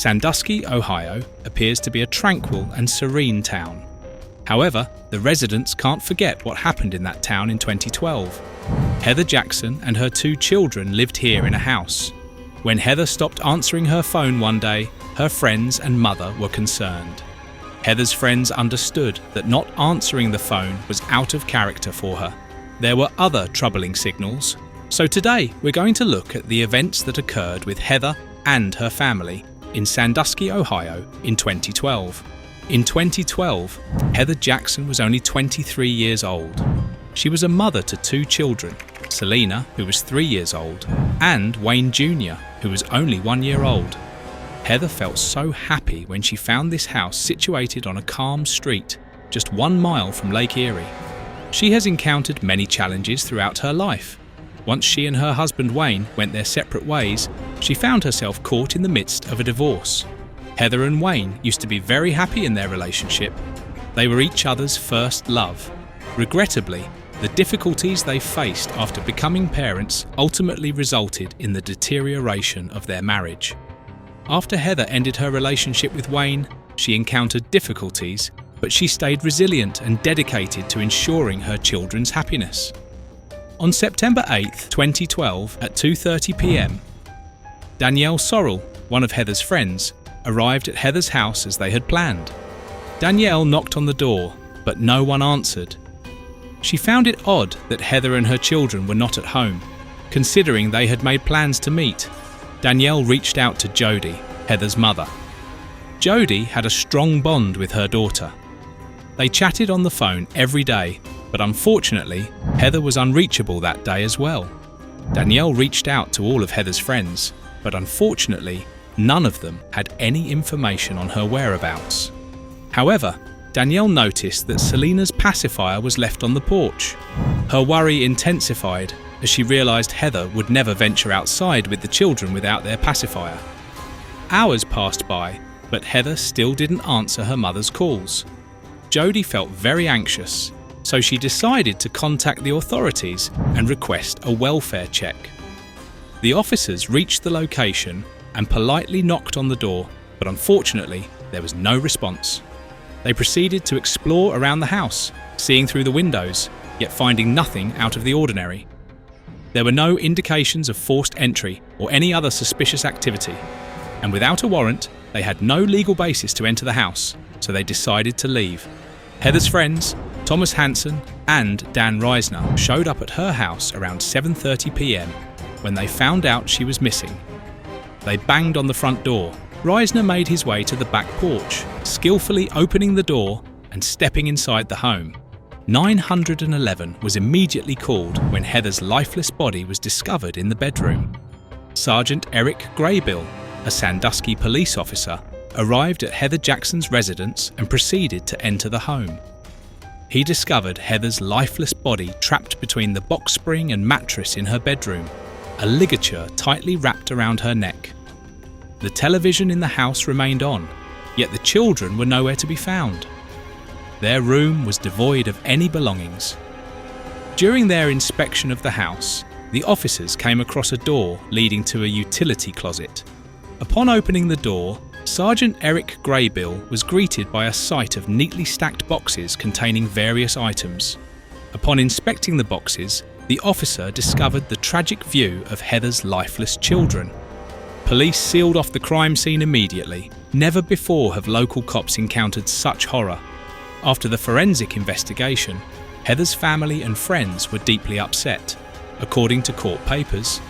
Sandusky, Ohio, appears to be a tranquil and serene town. However, the residents can't forget what happened in that town in 2012. Heather Jackson and her 2 children lived here in a house. When Heather stopped answering her phone one day, her friends and mother were concerned. Heather's friends understood that not answering the phone was out of character for her. There were other troubling signals. So today we're going to look at the events that occurred with Heather and her family in Sandusky, Ohio in 2012. In 2012, Heather Jackson was only 23 years old. She was a mother to 2 children, Selena, who was 3 years old, and Wayne Jr., who was only 1 year old. Heather felt so happy when she found this house situated on a calm street, just 1 mile from Lake Erie. She has encountered many challenges throughout her life. Once she and her husband Wayne went their separate ways, she found herself caught in the midst of a divorce. Heather and Wayne used to be very happy in their relationship. They were each other's first love. Regrettably, the difficulties they faced after becoming parents ultimately resulted in the deterioration of their marriage. After Heather ended her relationship with Wayne, she encountered difficulties, but she stayed resilient and dedicated to ensuring her children's happiness. On September 8, 2012, at 2:30 p.m, Danielle Sorrell, one of Heather's friends, arrived at Heather's house as they had planned. Danielle knocked on the door, but no one answered. She found it odd that Heather and her children were not at home, considering they had made plans to meet. Danielle reached out to Jody, Heather's mother. Jody had a strong bond with her daughter. They chatted on the phone every day, but unfortunately, Heather was unreachable that day as well. Danielle reached out to all of Heather's friends, but unfortunately, none of them had any information on her whereabouts. However, Danielle noticed that Selena's pacifier was left on the porch. Her worry intensified as she realised Heather would never venture outside with the children without their pacifier. Hours passed by, but Heather still didn't answer her mother's calls. Jody felt very anxious, so she decided to contact the authorities and request a welfare check. The officers reached the location and politely knocked on the door, but unfortunately, there was no response. They proceeded to explore around the house, seeing through the windows, yet finding nothing out of the ordinary. There were no indications of forced entry or any other suspicious activity, and without a warrant, they had no legal basis to enter the house, so they decided to leave. Heather's friends, Thomas Hansen and Dan Reisner, showed up at her house around 7:30 p.m. when they found out she was missing. They banged on the front door. Reisner made his way to the back porch, skillfully opening the door and stepping inside the home. 911 was immediately called when Heather's lifeless body was discovered in the bedroom. Sergeant Eric Graybill, a Sandusky police officer, arrived at Heather Jackson's residence and proceeded to enter the home. He discovered Heather's lifeless body trapped between the box spring and mattress in her bedroom, a ligature tightly wrapped around her neck. The television in the house remained on, yet the children were nowhere to be found. Their room was devoid of any belongings. During their inspection of the house, the officers came across a door leading to a utility closet. Upon opening the door, Sergeant Eric Graybill was greeted by a sight of neatly stacked boxes containing various items. Upon inspecting the boxes, the officer discovered the tragic view of Heather's lifeless children. Police sealed off the crime scene immediately. Never before have local cops encountered such horror. After the forensic investigation, Heather's family and friends were deeply upset. According to court papers,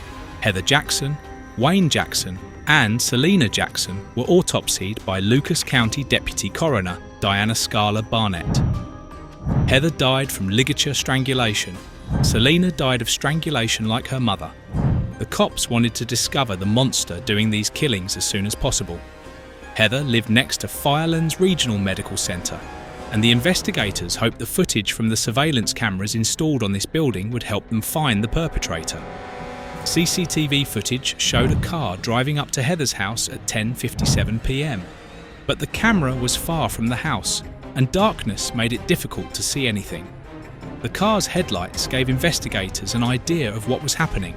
Heather Jackson, Wayne Jackson, and Selena Jackson were autopsied by Lucas County Deputy Coroner Diana Scala Barnett. Heather died from ligature strangulation. Selena died of strangulation like her mother. The cops wanted to discover the monster doing these killings as soon as possible. Heather lived next to Firelands Regional Medical Center, and the investigators hoped the footage from the surveillance cameras installed on this building would help them find the perpetrator. CCTV footage showed a car driving up to Heather's house at 10:57 p.m. But the camera was far from the house, and darkness made it difficult to see anything. The car's headlights gave investigators an idea of what was happening.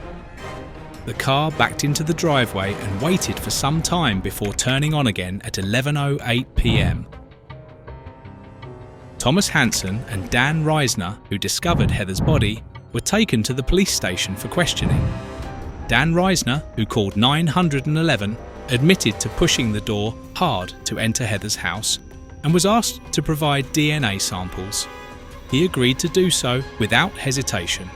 the car backed into the driveway and waited for some time before turning on again at 11:08 p.m. Thomas Hansen and Dan Reisner, who discovered Heather's body, were taken to the police station for questioning. Dan Reisner, who called 911, admitted to pushing the door hard to enter Heather's house and was asked to provide DNA samples. He agreed to do so without hesitation.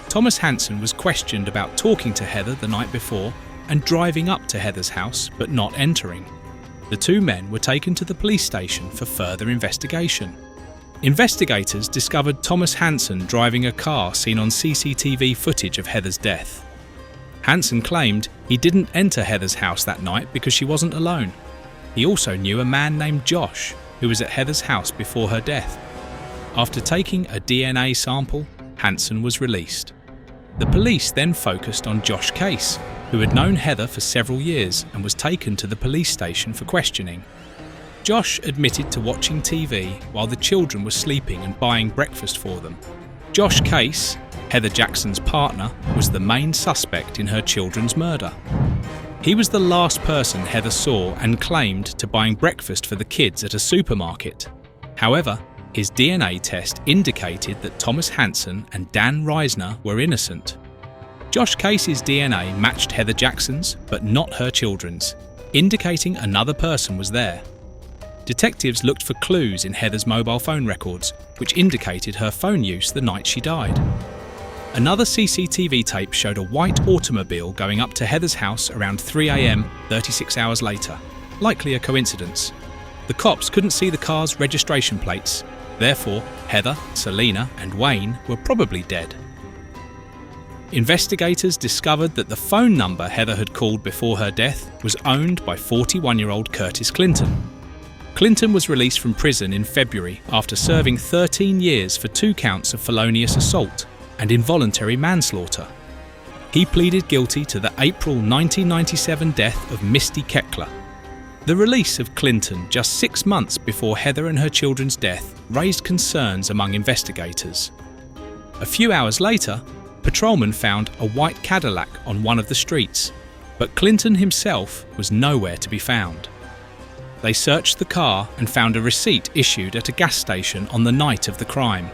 Thomas Hansen was questioned about talking to Heather the night before and driving up to Heather's house but not entering. The two men were taken to the police station for further investigation. Investigators discovered Thomas Hansen driving a car seen on CCTV footage of Heather's death. Hansen claimed he didn't enter Heather's house that night because she wasn't alone. He also knew a man named Josh, who was at Heather's house before her death. After taking a DNA sample, Hansen was released. The police then focused on Josh Case, who had known Heather for several years and was taken to the police station for questioning. Josh admitted to watching TV while the children were sleeping and buying breakfast for them. Josh Case, Heather Jackson's partner, was the main suspect in her children's murder. He was the last person Heather saw and claimed to buying breakfast for the kids at a supermarket. However, his DNA test indicated that Thomas Hansen and Dan Reisner were innocent. Josh Case's DNA matched Heather Jackson's, but not her children's, indicating another person was there. Detectives looked for clues in Heather's mobile phone records, which indicated her phone use the night she died. Another CCTV tape showed a white automobile going up to Heather's house around 3 a.m. 36 hours later, likely a coincidence. The cops couldn't see the car's registration plates, therefore Heather, Selena and Wayne were probably dead. Investigators discovered that the phone number Heather had called before her death was owned by 41-year-old Curtis Clinton. Clinton was released from prison in February after serving 13 years for 2 counts of felonious assault and involuntary manslaughter. He pleaded guilty to the April 1997 death of Misty Keckler. The release of Clinton just 6 months before Heather and her children's death raised concerns among investigators. A few hours later, patrolmen found a white Cadillac on one of the streets, but Clinton himself was nowhere to be found. They searched the car and found a receipt issued at a gas station on the night of the crime.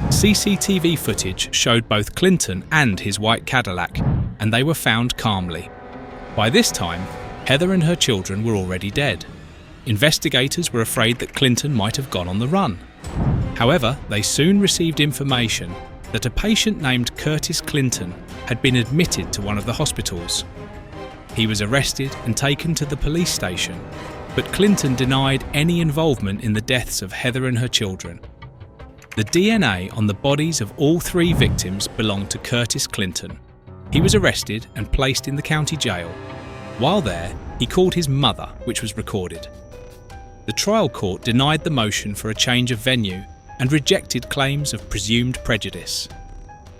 CCTV footage showed both Clinton and his white Cadillac, and they were found calmly. By this time, Heather and her children were already dead. Investigators were afraid that Clinton might have gone on the run. However, they soon received information that a patient named Curtis Clinton had been admitted to one of the hospitals. He was arrested and taken to the police station, but Clinton denied any involvement in the deaths of Heather and her children. The DNA on the bodies of all 3 victims belonged to Curtis Clinton. He was arrested and placed in the county jail. While there, he called his mother, which was recorded. The trial court denied the motion for a change of venue and rejected claims of presumed prejudice.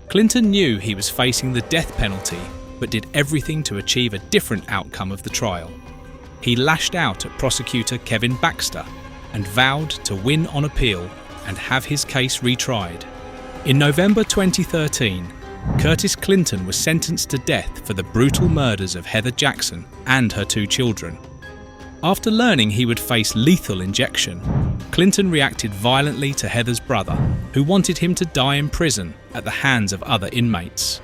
Clinton knew he was facing the death penalty, but did everything to achieve a different outcome of the trial. He lashed out at prosecutor Kevin Baxter and vowed to win on appeal and have his case retried. In November 2013, Curtis Clinton was sentenced to death for the brutal murders of Heather Jackson and her 2 children. After learning he would face lethal injection, Clinton reacted violently to Heather's brother, who wanted him to die in prison at the hands of other inmates.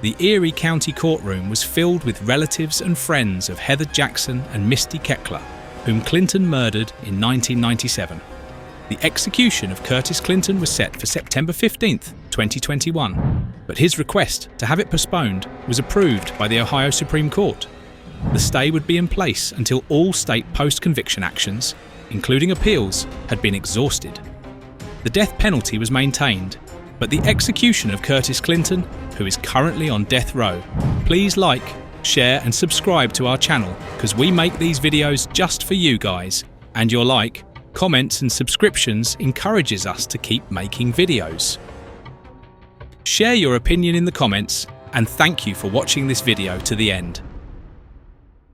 The Erie County courtroom was filled with relatives and friends of Heather Jackson and Misty Keckler, whom Clinton murdered in 1997. The execution of Curtis Clinton was set for September 15, 2021, but his request to have it postponed was approved by the Ohio Supreme Court. The stay would be in place until all state post-conviction actions, including appeals, had been exhausted. The death penalty was maintained, but the execution of Curtis Clinton, who is currently on death row. Please like, share and subscribe to our channel, because we make these videos just for you guys, and your like, comments and subscriptions encourages us to keep making videos. Share your opinion in the comments, and thank you for watching this video to the end.